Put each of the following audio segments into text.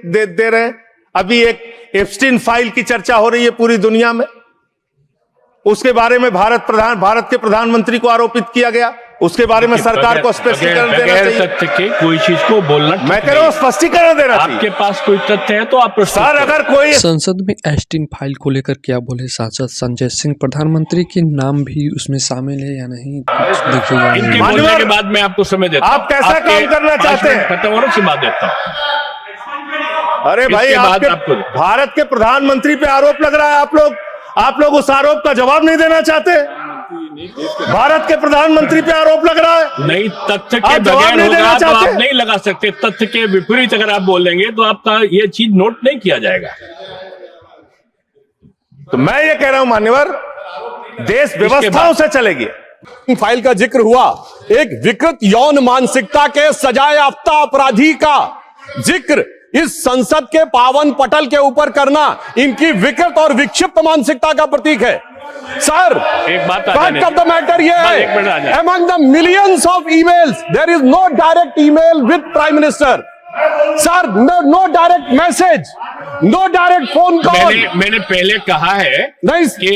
दे रहे हैं। अभी एक एप्स्टीन फाइल की चर्चा हो रही है पूरी दुनिया में, उसके बारे में भारत के प्रधानमंत्री को आरोपित किया गया, उसके बारे में सरकार को स्पष्टीकरण देना चाहिए। तथ्य के कोई चीज को बोलना, मैं कह रहा हूं स्पष्टीकरण देना चाहिए। आपके पास कोई तथ्य है तो आप सर, अगर कोई संसद में एप्स्टीन फाइल को लेकर क्या बोले सांसद संजय सिंह, प्रधानमंत्री के नाम भी उसमें शामिल है या नहीं, देखिएगा। इनके बोलने के बाद मैं आपको समय देता हूं। आप कैसा काम करना चाहते हैं? खत्म होने से बात देता हूं। अरे भाई, आपके भारत के प्रधानमंत्री पे आरोप लग रहा है, आप लोग उस आरोप का जवाब नहीं देना चाहते। भारत के प्रधानमंत्री पे आरोप लग रहा है, नहीं, तथ्य के बगैर होगा तो आप नहीं लगा सकते। तथ्य के विपरीत अगर आप बोलेंगे तो आपका ये चीज नोट नहीं किया जाएगा। तो मैं ये कह रहा हूं मान्यवर, देश व्यवस्थाओं से चलेगी। फाइल का जिक्र हुआ, एक विकृत यौन मानसिकता के सजाए याफ्ता अपराधी का जिक्र इस संसद के पावन पटल के ऊपर करना इनकी विकृत और विक्षिप्त मानसिकता का प्रतीक है। सर, एक बात फैक्ट ऑफ द मैटर ये है, among the millions of emails there is no direct email with prime minister. Sir, no direct message, no direct phone call. मैंने पहले कहा है कि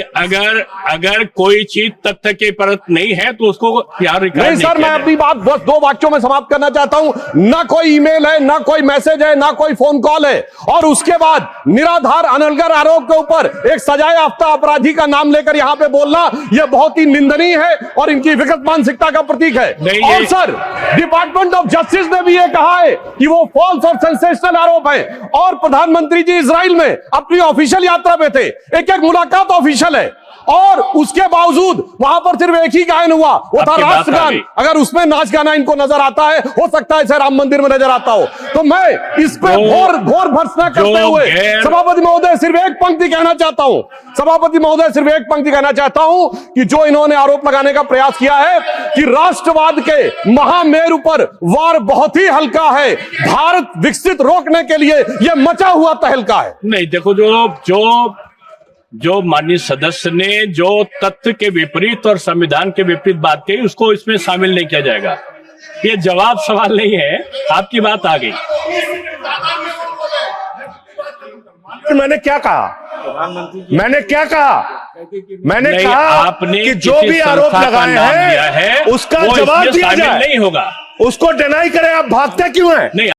अगर कोई चीज तथ्य के परत नहीं है तो उसको यार नहीं सर, मैं अपनी बात बस 2 वाक्यों में समाप्त करना चाहता हूं। ना कोई ईमेल है, ना कोई मैसेज है, ना कोई फोन कॉल है, और उसके बाद निराधार अनलगर आरोप के ऊपर एक सजाए याफ्ता अपराधी का नाम लेकर यहां पे बोलना यह बहुत ही निंदनीय है और इनकी विकृत मानसिकता का प्रतीक है। और सर, डिपार्टमेंट ऑफ जस्टिस ने भी यह कहा है कि वो फॉल्स और सेंसेशनल आरोप है, और प्रधानमंत्री जी इजराइल में अपनी ऑफिशियल यात्रा पे थे, एक मुलाकात ऑफिशियल है, और उसके बावजूद वहां पर सिर्फ एक ही गायन हुआ, वो था राष्ट्रगान। अगर उसमें नाच गाना इनको नजर आता है, हो सकता है राम मंदिर में नजर आता हो। तो मैं इस पे घोर भर्त्सना करते हुए सभापति महोदय सिर्फ एक पंक्ति कहना चाहता हूं, सभापति महोदय सिर्फ एक पंक्ति कहना चाहता हूं कि जो इन्होंने आरोप लगाने का प्रयास किया है कि राष्ट्रवाद के महामेरु पर वार बहुत ही हल्का है, भारत विकसित रोकने के लिए यह मचा हुआ तहलका है। नहीं, देखो, जो माननीय सदस्य ने जो तथ्य के विपरीत और संविधान के विपरीत बात कही, उसको इसमें शामिल नहीं किया जाएगा। ये जवाब सवाल नहीं है, आपकी बात आ गई। मैंने क्या कहा? मैंने कहा आपने कि जो भी आरोप लगाए हैं उसका जवाब दिया जाए, नहीं होगा, उसको डिनाई करें। आप भागते क्यों हैं? नहीं।